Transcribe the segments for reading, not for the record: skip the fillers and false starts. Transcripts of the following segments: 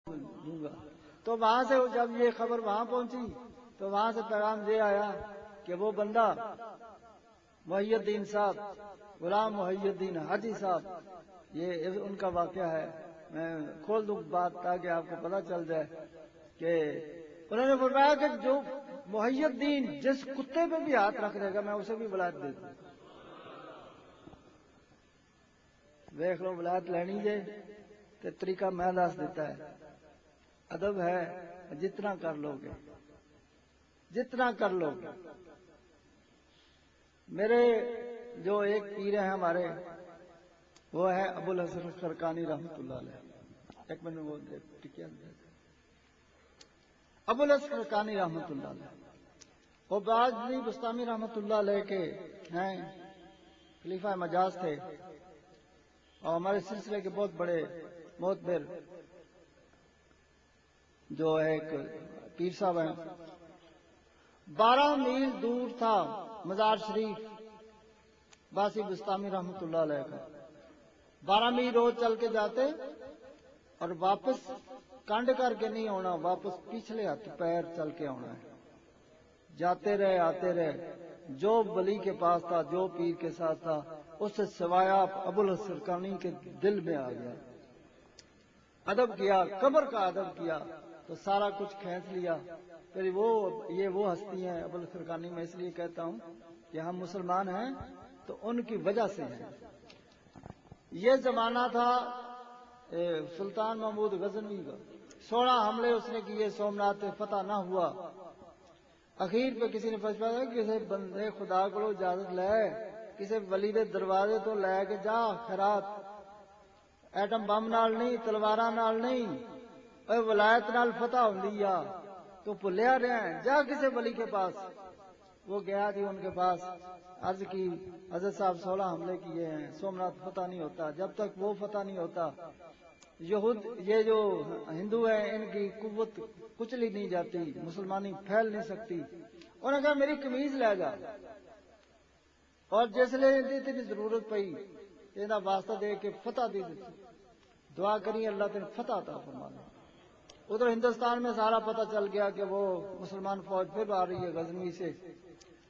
دوں گا۔ تو وہاں سے جب یہ خبر وہاں پہنچی تو وہاں سے پیغام یہ آیا کہ وہ بندہ محی الدین صاحب، غلام محی الدین حاجی صاحب، یہ ان کا واقعہ ہے۔ میں کھول دوں بات تاکہ آپ کو پتہ چل جائے کہ انہوں نے فرمایا کہ جو محی الدین جس کتے پہ بھی ہاتھ رکھ دے گا میں اسے بھی ولایت دے دوں۔ دیکھ لو ولایت لینی جے تو طریقہ میں دس دیتا ہے، ادب ہے، جتنا کر لو گے، جتنا کر لو گے۔ میرے جو ایک پیر ہیں ہمارے، وہ ہے ابو الحسن خرقانی رحمۃ اللہ علیہ۔ ایک منٹ میں وہ ٹکیا ابو الحسن خرقانی رحمۃ اللہ علیہ، وہ باجلی بستامی رحمۃ اللہ علیہ کے ہیں، خلیفہ مجاز تھے اور ہمارے سلسلے کے بہت بڑے معتبر جو ایک پیر صاحب ہیں۔ 12 میل دور تھا مزار شریف باسی بستامی رحمۃ اللہ علیہ کا۔ 12 میل روز چل کے جاتے اور واپس کانڈ کر کے نہیں ہونا، واپس پچھلے ہاتھ پیر چل کے ہونا ہے۔ جاتے رہے آتے رہے، جو ولی کے پاس تھا، جو پیر کے ساتھ تھا، اس سے سوایا ابو الحسن خرقانی کے دل میں آ گیا۔ ادب کیا، قبر کا ادب کیا تو سارا کچھ کھینچ لیا۔ پھر یہ وہ ہستی ہیں، ابو الحسن خرقانی میں اس لیے کہتا ہوں کہ ہم مسلمان ہیں تو ان کی وجہ سے ہیں۔ یہ زمانہ تھا سلطان محمود غزنوی کا، 16 حملے اس نے کیے، سومناتھ فتح نہ ہوا۔ اخیر پہ کسی نے فیصلہ کیا کسی بندے خدا کو اجازت لے، کسی ولی دے دروازے تو لے کے جا خیرات، ایٹم بم نال نہیں، تلواراں نال نہیں، اے ولایت نال فتح ہوندی آ، تو بھلیا رہا ہے، جا کسی ولی کے پاس۔ وہ گیا جی ان کے پاس، عرض کی حضرت صاحب 16 حملے کیے ہیں، سومناتھ فتح نہیں ہوتا، جب تک وہ فتح نہیں ہوتا یہ جو ہندو ہیں ان کی قوت کچلی نہیں جاتی، مسلمانی پھیل نہیں سکتی۔ انہوں نے کہا میری قمیض لے جا، اور جس لئے اتنی ضرورت پئی یہ واسطہ دے کے فتح دی دیتی، دعا کری اللہ تین فتح عطا فرمانا۔ ادھر ہندوستان میں سارا پتہ چل گیا کہ وہ مسلمان فوج پھر آ رہی ہے غزنوی سے،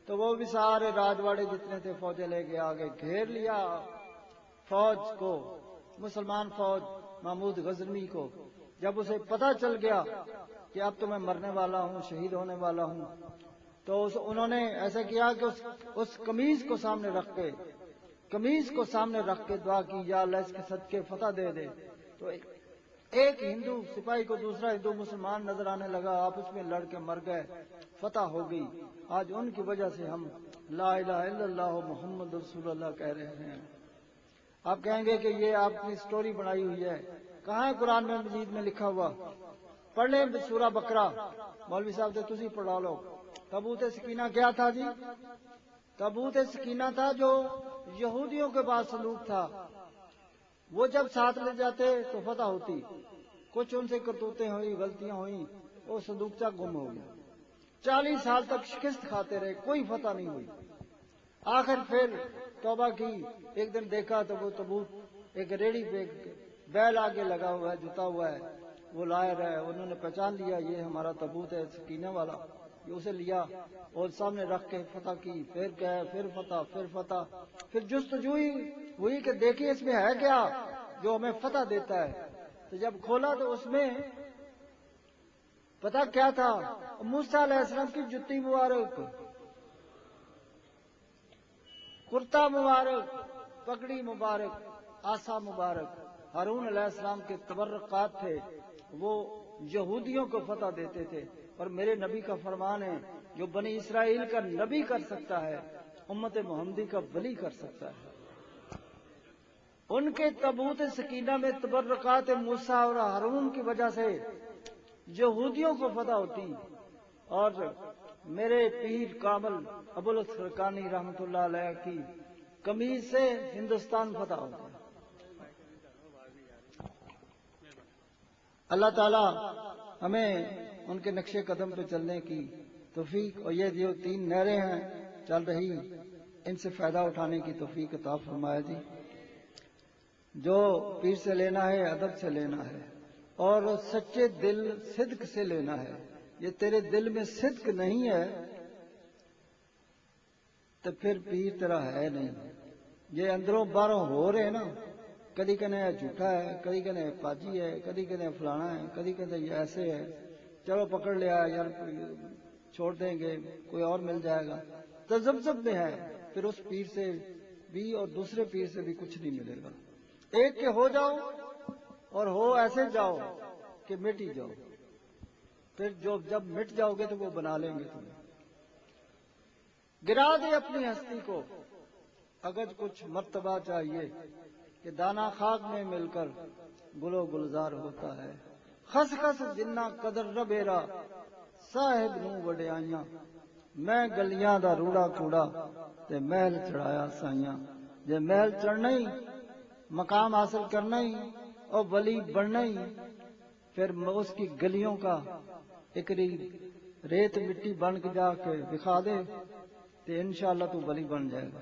تو وہ بھی سارے راجواڑے جتنے تھے فوجیں لے کے آگے گھیر لیا فوج کو، مسلمان فوج محمود غزنوی کو۔ جب اسے پتہ چل گیا کہ اب تو میں مرنے والا ہوں، شہید ہونے والا ہوں، تو انہوں نے ایسا کیا کہ اس قمیض کو سامنے رکھ کے دعا کی، یا اللہ اس کے صدقے فتح دے دے۔ تو ایک ہندو سپاہی کو دوسرا ہندو مسلمان نظر آنے لگا، آپس میں لڑ کے مر گئے، فتح ہو گئی۔ آج ان کی وجہ سے ہم لا الہ الا اللہ محمد رسول اللہ کہہ رہے ہیں۔ آپ کہیں گے کہ یہ آپ کی سٹوری بنائی ہوئی ہے، کہاں ہے قرآن میں مجید میں لکھا ہوا؟ پڑھ لیں سورہ بقرہ، مولوی صاحب سے تسی پڑھا لو۔ تابوت سکینہ کیا تھا جی؟ تابوت سکینہ تھا جو یہودیوں کے پاس صندوق تھا، وہ جب ساتھ لے جاتے تو فتح ہوتی، کچھ ان سے کرتوتیں ہوئی، غلطیاں ہوئیں، وہ صندوقچہ گم ہو گیا۔ 40 سال تک شکست کھاتے رہے، کوئی فتح نہیں ہوئی۔ آخر پھر توبہ کی، ایک دن دیکھا تو وہ تابوت ایک ریڑھی پہ بیل آگے لگا ہوا ہے، جتا ہوا ہے، وہ لائے رہے، انہوں نے پہچان لیا یہ ہمارا تابوت ہے سکینہ والا، یہ اسے لیا اور سامنے رکھ کے فتح کی، پھر گئے، پھر فتح، پھر فتح، پھر جستجوئی ہوئی کہ دیکھیں اس میں ہے کیا جو ہمیں فتح دیتا ہے۔ تو جب کھولا تو اس میں پتہ کیا تھا؟ موسیٰ علیہ السلام کی جتی مبارک، کرتا مبارک، پگڑی مبارک، آسا مبارک، ہارون علیہ السلام کے تبرکات تھے، وہ یہودیوں کو فتح دیتے تھے۔ اور میرے نبی کا فرمان ہے جو بنی اسرائیل کا نبی کر سکتا ہے امت محمدی کا ولی کر سکتا ہے۔ ان کے تابوت سکینہ میں تبرکات موسیٰ اور ہارون کی وجہ سے یہودیوں کو فتح ہوتی، اور میرے پیر کامل ابو الحسن خرقانی رحمۃ اللہ علیہ کی قمیض سے ہندوستان فتح ہوتا ہے۔ اللہ تعالی ہمیں ان کے نقش قدم پہ چلنے کی توفیق، اور یہ جو 3 نہریں ہیں چل رہی ان سے فائدہ اٹھانے کی توفیق عطا فرمائے جی۔ جو پیر سے لینا ہے ادب سے لینا ہے، اور سچے دل صدق سے لینا ہے. یہ تیرے دل میں صدق نہیں ہے تو پھر پیر تیرا ہے نہیں. یہ اندروں باہروں ہو رہے نا، کدی کہنے جھوٹا ہے، کدی کہنے پاجی ہے، کدی کہنے فلانا ہے، کدی کہتے یہ ایسے ہے، چلو پکڑ لیا یار چھوڑ دیں گے کوئی اور مل جائے گا. تذبذب میں ہے، پھر اس پیر سے بھی اور دوسرے پیر سے بھی کچھ نہیں ملے گا. ایک کے ہو جاؤ اور ہو ایسے جاؤ کہ مٹ ہی جاؤ. پھر جب مٹ جاؤ گے تو وہ بنا لیں گے تمہیں. گرا دے اپنی ہستی کو اگر کچھ مرتبہ چاہیے کہ دانا خاک میں مل کر گل و گلزار ہوتا ہے. خس خس جنہ قدر ربیرا صاحب نو وڈیائیاں، میں گلیاں دا روڑا کوڑا تے محل چڑھایا سائیاں. جے محل چڑھنا ہی، مقام حاصل کرنا ہی اور ولی بننا ہی، پھر اس کی گلیوں کا ایک ریت مٹی بن کے جا کے دکھا دے تو انشاءاللہ تو ولی بن جائے گا.